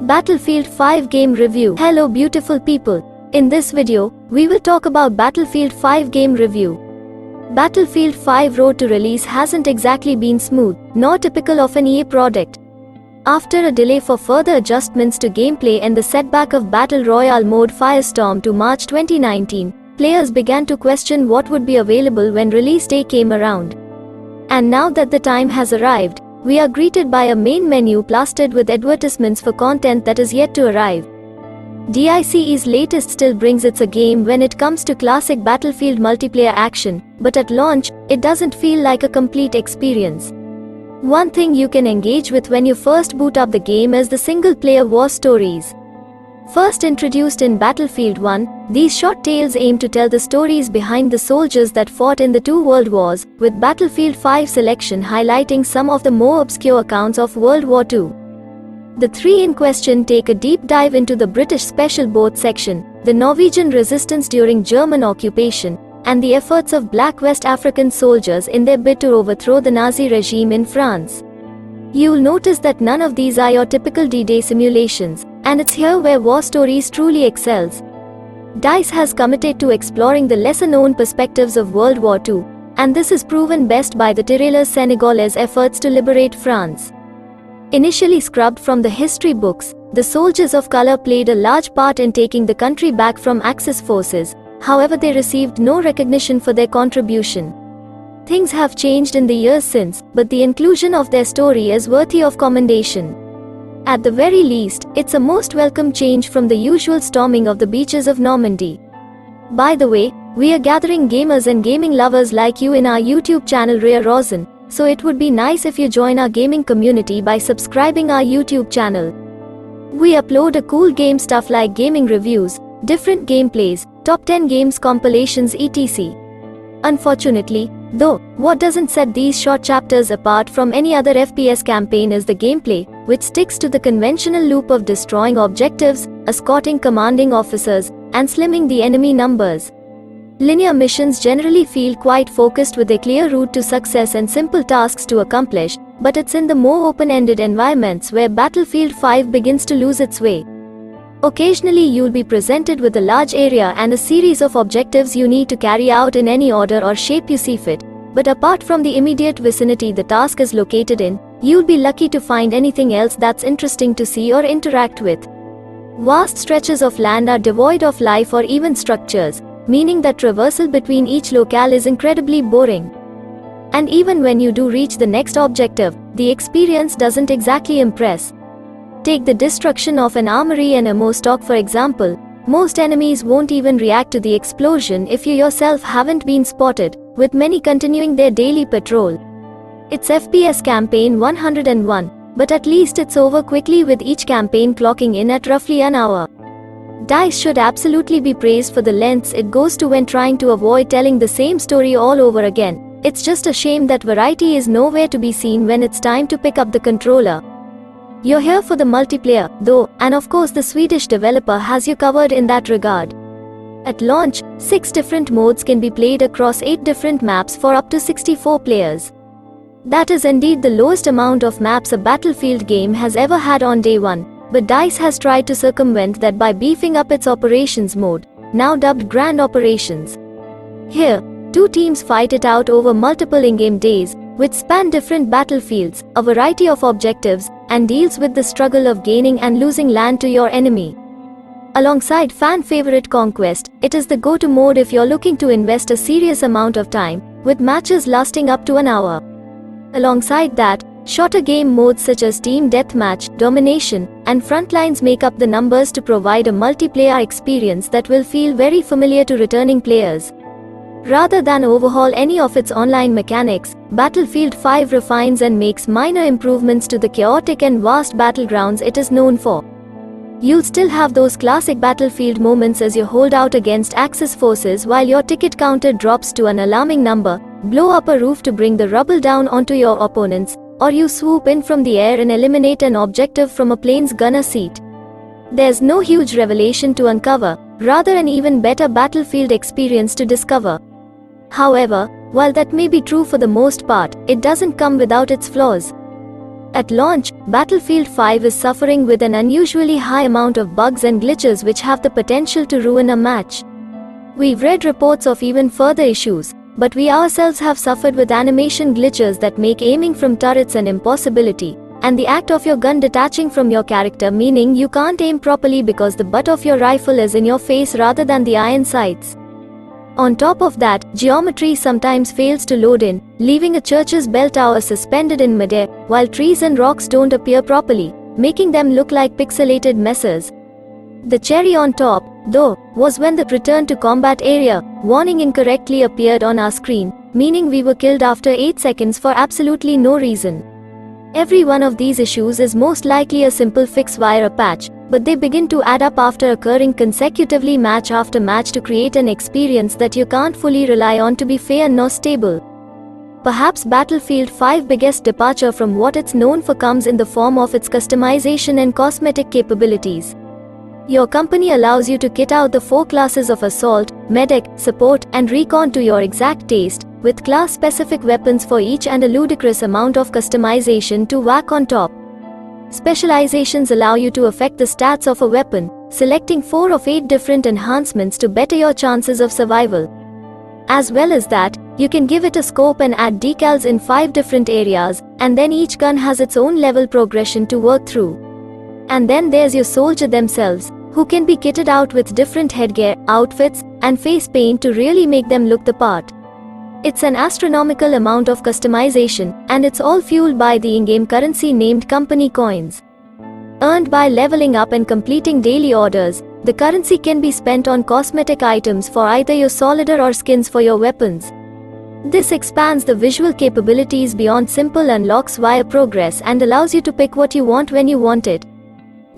Battlefield 5 Game Review. Hello beautiful people. In this video, we will talk about Battlefield 5 Game Review. Battlefield 5 road to release hasn't exactly been smooth, nor typical of an EA product. After a delay for further adjustments to gameplay and the setback of Battle Royale mode Firestorm to March 2019, players began to question what would be available when release day came around. And now that the time has arrived, we are greeted by a main menu plastered with advertisements for content that is yet to arrive. DICE's latest still brings its a game when it comes to classic Battlefield multiplayer action, but at launch, it doesn't feel like a complete experience. One thing you can engage with when you first boot up the game is the single-player war stories. First introduced in Battlefield 1, these short tales aim to tell the stories behind the soldiers that fought in the two world wars, with Battlefield 5 selection highlighting some of the more obscure accounts of World War II. The three in question take a deep dive into the British Special Boat section, the Norwegian resistance during German occupation, and the efforts of black West African soldiers in their bid to overthrow the Nazi regime in France. You'll notice that none of these are your typical D-Day simulations, and it's here where War Stories truly excels. DICE has committed to exploring the lesser-known perspectives of World War II, and this is proven best by the tirailleurs Senegalese efforts to liberate France. Initially scrubbed from the history books, the soldiers of color played a large part in taking the country back from Axis forces, however they received no recognition for their contribution. Things have changed in the years since, but the inclusion of their story is worthy of commendation. At the very least, it's a most welcome change from the usual storming of the beaches of Normandy. By the way, we are gathering gamers and gaming lovers like you in our YouTube channel RAYAROZEN, so it would be nice if you join our gaming community by subscribing our YouTube channel. We upload a cool game stuff like gaming reviews, different gameplays, top 10 games compilations etc. Unfortunately, though, what doesn't set these short chapters apart from any other FPS campaign is the gameplay, which sticks to the conventional loop of destroying objectives, escorting commanding officers, and slimming the enemy numbers. Linear missions generally feel quite focused with a clear route to success and simple tasks to accomplish, but it's in the more open-ended environments where Battlefield 5 begins to lose its way. Occasionally you'll be presented with a large area and a series of objectives you need to carry out in any order or shape you see fit, but apart from the immediate vicinity the task is located in, you'll be lucky to find anything else that's interesting to see or interact with. Vast stretches of land are devoid of life or even structures, meaning that traversal between each locale is incredibly boring. And even when you do reach the next objective, the experience doesn't exactly impress. Take the destruction of an armory and ammo stock for example. Most enemies won't even react to the explosion if you yourself haven't been spotted, with many continuing their daily patrol. It's FPS campaign 101, but at least it's over quickly with each campaign clocking in at roughly an hour. DICE should absolutely be praised for the lengths it goes to when trying to avoid telling the same story all over again. It's just a shame that variety is nowhere to be seen when it's time to pick up the controller. You're here for the multiplayer, though, and of course the Swedish developer has you covered in that regard. At launch, 6 different modes can be played across 8 different maps for up to 64 players. That is indeed the lowest amount of maps a Battlefield game has ever had on day one, but DICE has tried to circumvent that by beefing up its operations mode, now dubbed Grand Operations. Here, 2 teams fight it out over multiple in-game days, which span different battlefields, a variety of objectives, and deals with the struggle of gaining and losing land to your enemy. Alongside fan-favorite Conquest, it is the go-to mode if you're looking to invest a serious amount of time, with matches lasting up to an hour. Alongside that, shorter game modes such as Team Deathmatch, Domination, and Frontlines make up the numbers to provide a multiplayer experience that will feel very familiar to returning players. Rather than overhaul any of its online mechanics, Battlefield 5 refines and makes minor improvements to the chaotic and vast battlegrounds it is known for. You'll still have those classic Battlefield moments as you hold out against Axis forces while your ticket counter drops to an alarming number, blow up a roof to bring the rubble down onto your opponents, or you swoop in from the air and eliminate an objective from a plane's gunner seat. There's no huge revelation to uncover, rather an even better Battlefield experience to discover. However, while that may be true for the most part, it doesn't come without its flaws. At launch, Battlefield 5 is suffering with an unusually high amount of bugs and glitches which have the potential to ruin a match. We've read reports of even further issues, but we ourselves have suffered with animation glitches that make aiming from turrets an impossibility, and the act of your gun detaching from your character, meaning you can't aim properly because the butt of your rifle is in your face rather than the iron sights. On top of that, geometry sometimes fails to load in, leaving a church's bell tower suspended in midair, while trees and rocks don't appear properly, making them look like pixelated messes. The cherry on top, though, was when the return to combat area warning incorrectly appeared on our screen, meaning we were killed after 8 seconds for absolutely no reason. Every one of these issues is most likely a simple fix via a patch, but they begin to add up after occurring consecutively match after match to create an experience that you can't fully rely on to be fair nor stable. Perhaps Battlefield 5's biggest departure from what it's known for comes in the form of its customization and cosmetic capabilities. Your company allows you to kit out the 4 classes of Assault, Medic, Support, and Recon to your exact taste, with class-specific weapons for each and a ludicrous amount of customization to whack on top. Specializations allow you to affect the stats of a weapon, selecting 4 of 8 different enhancements to better your chances of survival. As well as that, you can give it a scope and add decals in 5 different areas, and then each gun has its own level progression to work through. And then there's your soldier themselves, who can be kitted out with different headgear, outfits, and face paint to really make them look the part. It's an astronomical amount of customization, and it's all fueled by the in-game currency named company coins. Earned by leveling up and completing daily orders, the currency can be spent on cosmetic items for either your soldier or skins for your weapons. This expands the visual capabilities beyond simple unlocks via progress and allows you to pick what you want when you want it.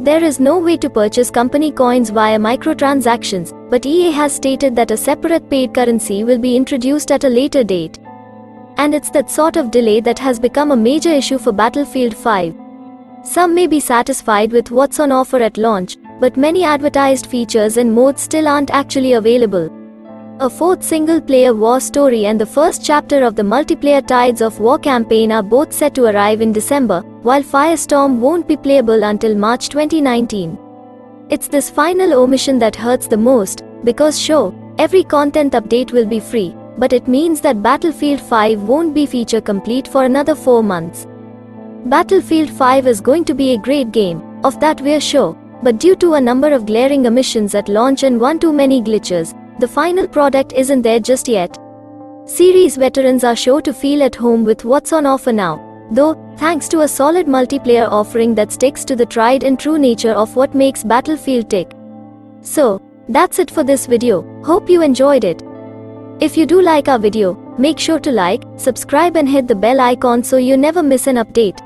There is no way to purchase company coins via microtransactions, but EA has stated that a separate paid currency will be introduced at a later date. And it's that sort of delay that has become a major issue for Battlefield 5. Some may be satisfied with what's on offer at launch, but many advertised features and modes still aren't actually available. A 4th single-player war story and the first chapter of the multiplayer Tides of War campaign are both set to arrive in December, while Firestorm won't be playable until March 2019. It's this final omission that hurts the most, because sure, every content update will be free, but it means that Battlefield 5 won't be feature complete for another 4 months. Battlefield 5 is going to be a great game, of that we're sure, but due to a number of glaring omissions at launch and one too many glitches, the final product isn't there just yet. Series veterans are sure to feel at home with what's on offer now, though, thanks to a solid multiplayer offering that sticks to the tried and true nature of what makes Battlefield tick. So, that's it for this video, hope you enjoyed it. If you do like our video, make sure to like, subscribe and hit the bell icon so you never miss an update.